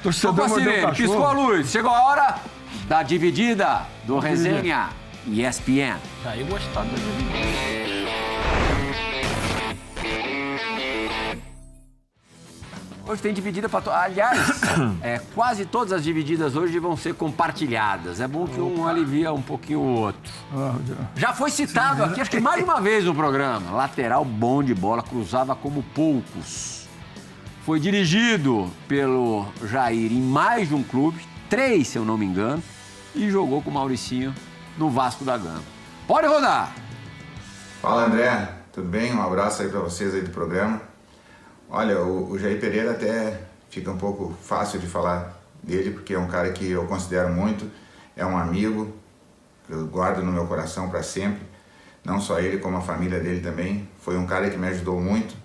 Torcedor mordeu o cachorro. Piscou a luz. Chegou a hora da dividida do Resenha ESPN. Já ia gostar da dividida. Hoje tem dividida para todos. Aliás, quase todas as divididas hoje vão ser compartilhadas. É bom que um alivia um pouquinho o outro. Já foi citado aqui, acho que mais de uma vez no programa. Lateral bom de bola, cruzava como poucos. Foi dirigido pelo Jair em mais de um clube, 3, se eu não me engano, e jogou com o Mauricinho no Vasco da Gama. Pode rodar! Fala, André, tudo bem? Um abraço aí para vocês aí do programa. Olha, o Jair Pereira até fica um pouco fácil de falar dele, porque é um cara que eu considero muito, é um amigo, que eu guardo no meu coração para sempre, não só ele, como a família dele também. Foi um cara que me ajudou muito,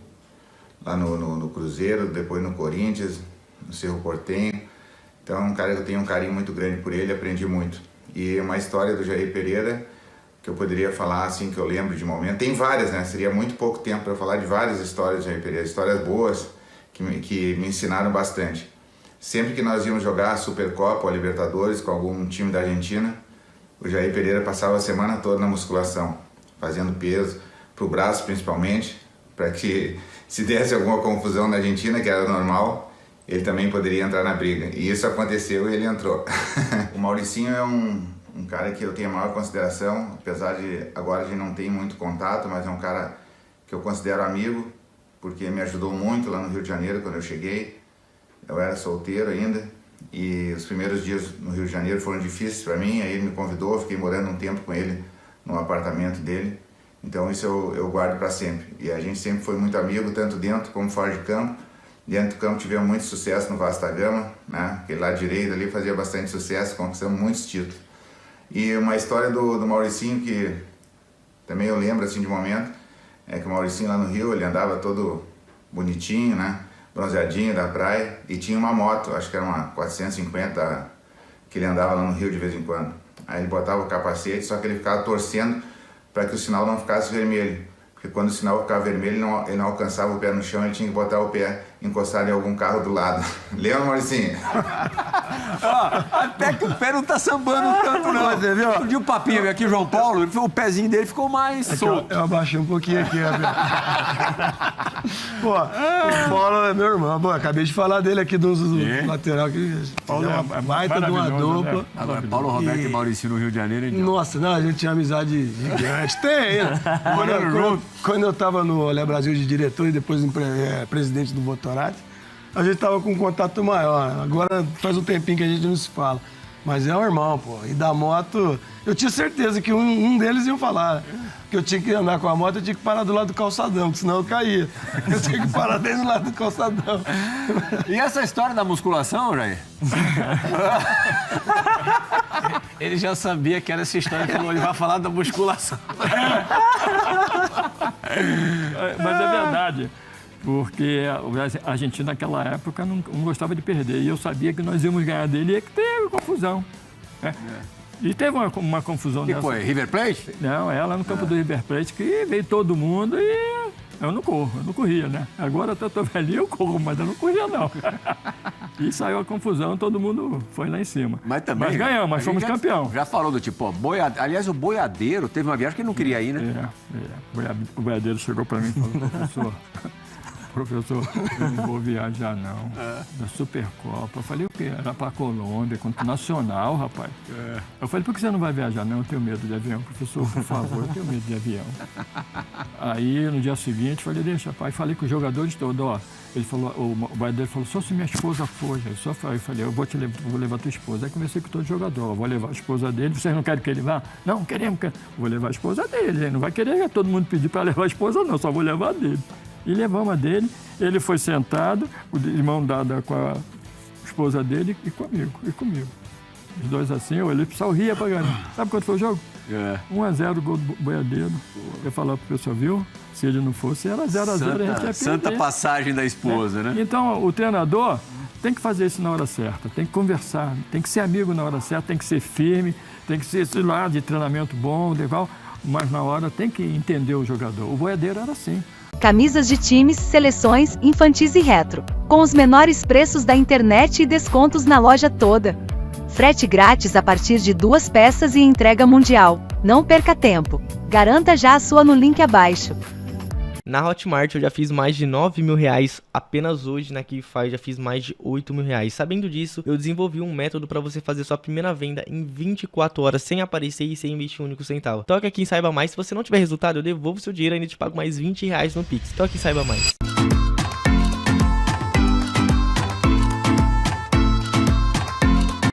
lá no Cruzeiro, depois no Corinthians, no Cerro Porteño. Então é um cara que eu tenho um carinho muito grande por ele, aprendi muito. E uma história do Jair Pereira, que eu poderia falar assim, que eu lembro de momento. Tem várias, né? Seria muito pouco tempo para falar de várias histórias do Jair Pereira, histórias boas que me ensinaram bastante. Sempre que nós íamos jogar a Supercopa ou a Libertadores com algum time da Argentina, o Jair Pereira passava a semana toda na musculação, fazendo peso, pro braço principalmente, para que se desse alguma confusão na Argentina, que era normal, ele também poderia entrar na briga. E isso aconteceu e ele entrou. O Mauricinho é um cara que eu tenho a maior consideração, apesar de agora a gente não tem muito contato, mas é um cara que eu considero amigo, porque me ajudou muito lá no Rio de Janeiro quando eu cheguei. Eu era solteiro ainda e os primeiros dias no Rio de Janeiro foram difíceis para mim. Aí ele me convidou, fiquei morando um tempo com ele no apartamento dele. Então isso eu guardo para sempre. E a gente sempre foi muito amigo, tanto dentro como fora de campo. Dentro do campo tivemos muito sucesso no Vasco da Gama, né? Aquele lado direito ali fazia bastante sucesso, conquistamos muitos títulos. E uma história do Mauricinho que também eu lembro assim de momento, é que o Mauricinho lá no Rio, ele andava todo bonitinho, né? Bronzeadinho da praia, e tinha uma moto, acho que era uma 450, que ele andava lá no Rio de vez em quando. Aí ele botava o capacete, só que ele ficava torcendo para que o sinal não ficasse vermelho. Porque quando o sinal ficava vermelho, ele não alcançava o pé no chão, ele tinha que botar o pé encostado em algum carro do lado. Lembra, Mauricinho? Até que o pé não tá sambando tanto, não. Você viu? Um dia o papinho veio aqui, o João Paulo, o pezinho dele ficou mais solto. Eu abaixei um pouquinho aqui, Pô, o Paulo é meu irmão. Pô, acabei de falar dele aqui do lateral. Paulo é uma baita de uma dupla. Né? Agora, Paulo Roberto e Mauricinho no Rio de Janeiro, hein? Nossa, não, a gente tinha amizade gigante. Tem ainda. Quando eu estava no Olé Brasil de diretor e depois presidente do Votorati, a gente tava com um contato maior. Agora faz um tempinho que a gente não se fala. Mas é um irmão, pô. E da moto, eu tinha certeza que um deles ia falar. Que eu tinha que andar com a moto, eu tinha que parar do lado do calçadão, porque senão eu caía. Eu tinha que parar desde o lado do calçadão. E essa história da musculação, Jair? Ele já sabia que era essa história que ele vai falar da musculação. Mas é verdade, porque a Argentina naquela época não gostava de perder. E eu sabia que nós íamos ganhar dele e ia ter confusão. Né? E teve uma confusão Que dessa. foi? River Plate? Não, ela no campo do River Plate, que veio todo mundo e eu não corria, né? Agora eu tô velhinho, eu corro, mas eu não corria, não. E saiu a confusão, todo mundo foi lá em cima. Mas também... Mas ganhamos, mas fomos campeão. Já falou do tipo, aliás, o boiadeiro teve uma viagem que ele não queria ir, né? O boiadeiro chegou para mim e falou, professor, eu não vou viajar, não. Da Supercopa. Eu falei, o quê? Era para Colômbia, contra o Nacional, rapaz. Eu falei, por que você não vai viajar? Não, eu tenho medo de avião. Professor, por favor, eu tenho medo de avião. Aí, no dia seguinte, falei, deixa, pai. Falei com os jogadores todos, ó. Ele falou, o boiadeiro falou, só se minha esposa for. Eu falei, eu vou levar tua esposa. Aí comecei com todo jogador, eu vou levar a esposa dele. Vocês não querem que ele vá? Não, queremos. Vou levar a esposa dele. Ele não vai querer todo mundo pedir para levar a esposa, não. Só vou levar a dele. E levamos a dele, ele foi sentado, de mão dada com a esposa dele e comigo. Os dois assim, eu olhei, só ria pra ganhar. Sabe quanto foi o jogo? 1-0, gol do boiadeiro. Eu falava pro pessoal, viu? Se ele não fosse, era 0-0, a gente ia perder. Santa passagem da esposa, né? Então, o treinador tem que fazer isso na hora certa, tem que conversar, tem que ser amigo na hora certa, tem que ser firme, tem que ser esse lado de treinamento bom, legal, mas na hora tem que entender o jogador. O boiadeiro era assim. Camisas de times, seleções, infantis e retro. Com os menores preços da internet e descontos na loja toda. Frete grátis a partir de 2 peças e entrega mundial. Não perca tempo. Garanta já a sua no link abaixo. Na Hotmart eu já fiz mais de R$9 mil, apenas hoje na Kify já fiz mais de R$8 mil. Sabendo disso, eu desenvolvi um método para você fazer sua primeira venda em 24 horas sem aparecer e sem investir um único centavo. Toque aqui em Saiba Mais, se você não tiver resultado eu devolvo seu dinheiro e ainda te pago mais R$20 no Pix. Toque em Saiba Mais.